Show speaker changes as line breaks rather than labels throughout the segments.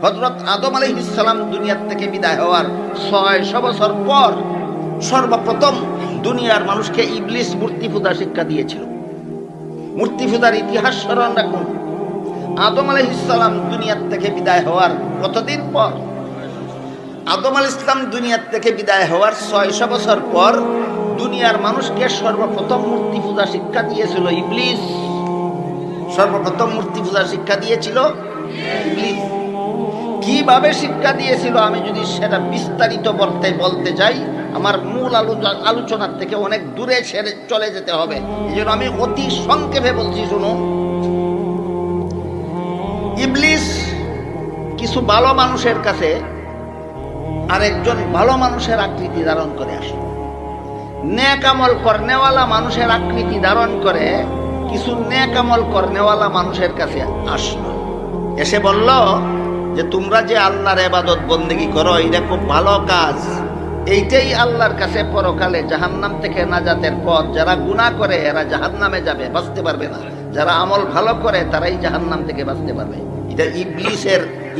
হযরত আদম আলাইহিস সালাম দুনিয়ার থেকে বিদায় হওয়ার 600 বছর পর সর্বপ্রথম দুনিয়ার মানুষকে ইবলিস মূর্তি পূজা শিক্ষা দিয়েছিল। মূর্তি পূজার ইতিহাস স্মরণ রাখুন। আদম আলাইহিস সালাম দুনিয়ার থেকে বিদায় হওয়ার কতদিন পর? আদম আলাইহিস সালাম দুনিয়ার থেকে বিদায় হওয়ার 600 বছর পর দুনিয়ার মানুষকে সর্বপ্রথম মূর্তি পূজা শিক্ষা দিয়েছিল ইবলিস। সর্বপ্রথম মূর্তি পূজা শিক্ষা দিয়েছিল ইবলিস। কিভাবে শিক্ষা দিয়েছিল আমি যদি সেটা বিস্তারিত বলতে যাই আমার মূল আলোচনার থেকে অনেক দূরে চলে যেতে হবে। এই জন্য আমি অতি সংক্ষেপে বলছি, শুনুন। ইবলিস কিছু ভালো মানুষের কাছে আরেকজন ভালো মানুষের আকৃতি ধারণ করে আসলো। নেক আমল করনেওয়ালা মানুষের আকৃতি ধারণ করে কিছু নেক আমল করনেওয়ালা মানুষের কাছে আসলো। এসে বলল যে তোমরা যে আল্লাহর ইবাদত বন্দেগী করো এটা খুব ভালো কাজ, এইটাই আল্লাহর কাছে পরকালে জাহান্নাম থেকে নাজাতের পথ। যারা গুনাহ করে এরা জাহান্নামে যাবে, বাঁচতে পারবে না। যারা আমল ভালো করে তারাই জাহান্নাম থেকে বাঁচতে পারবে। এটা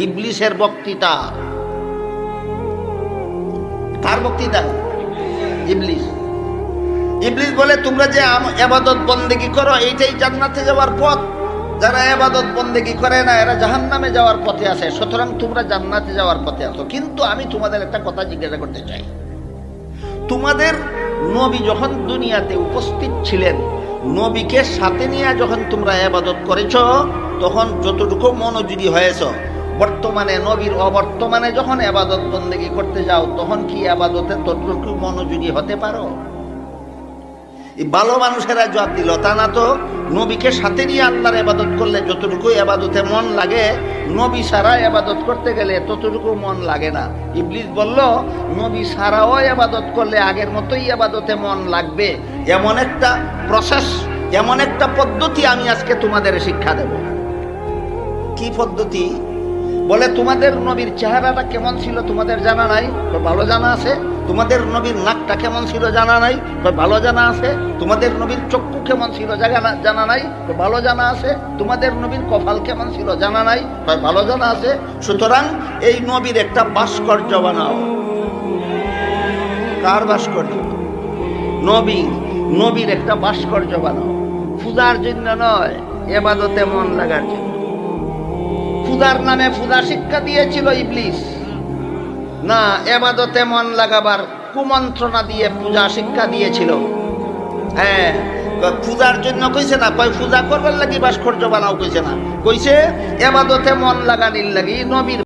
ইবলিসের বক্তৃতা। কার বক্তৃতা? ইবলিস। ইবলিস বলে তোমরা যে ইবাদত বন্দেগী করো এইটাই জান্নাতে যাওয়ার পথ। যারা ইবাদত বন্দেগী করে না এরা জাহান্নামে যাওয়ার পথে আছে, সুতরাং তোমরা জান্নাতে যাওয়ার পথে আছো। কিন্তু আমি তোমাদের একটা কথা জিজ্ঞাসা করতে চাই, তোমাদের নবী যখন দুনিয়াতে উপস্থিত ছিলেন, নবীকে সাথে নিয়ে যখন তোমরা ইবাদত করেছো তখন যতটুকু মনোযোগী হয়েছ, বর্তমানে নবীর অবর্তমানে যখন ইবাদত বন্দেগী করতে যাও তখন কি ইবাদতে ততটুকু মনোযোগী হতে পারো? ভালো মানুষেরা জবাব দিল, তা না তো। নবীকে সাথে নিয়ে আল্লাহর ইবাদত করলে যতটুকু ইবাদতে মন লাগে, নবী ছাড়া ইবাদত করতে গেলে ততটুকু মন লাগে না। ইবলিস বলল নবী ছাড়াও ইবাদত করলে আগের মতোই ইবাদতে মন লাগবে। এমন একটা প্রসেস, এমন একটা পদ্ধতি আমি আজকে তোমাদের শিক্ষা দেব। কি পদ্ধতি? বলে তোমাদের নবীর চেহারাটা কেমন ছিল তোমাদের জানা নাই? ভালো জানা আছে। তোমাদের নবীর নাকটা কেমন ছিল জানা নাই? ভালো জানা আছে। তোমাদের নবীর চক্ষু কেমন ছিল জানা নাই? ভালো জানা আছে। তোমাদের নবীর কপাল কেমন ছিল জানা নাই? ভালো জানা আছে। সুতরাং এই নবীর একটা ভাস্কর্য বানাও। কার ভাস্কর্য? নবীর একটা ভাস্কর্য বানাও। পূজার জন্য নয়, ইবাদতে মন লাগার জন্য। পূজার নামে পূজা শিক্ষা দিয়েছিল ইবলিস না, ইবাদতে মন লাগাবার কুমন্ত্রণা দিয়ে পূজা শিক্ষা দিয়েছিল। হ্যাঁ, পূজার জন্য কইছে না, পূজা করবার লাগি ভাস্কর্য বানাও কইছে না, কইছে ইবাদতে মন লাগানির লাগি নবীর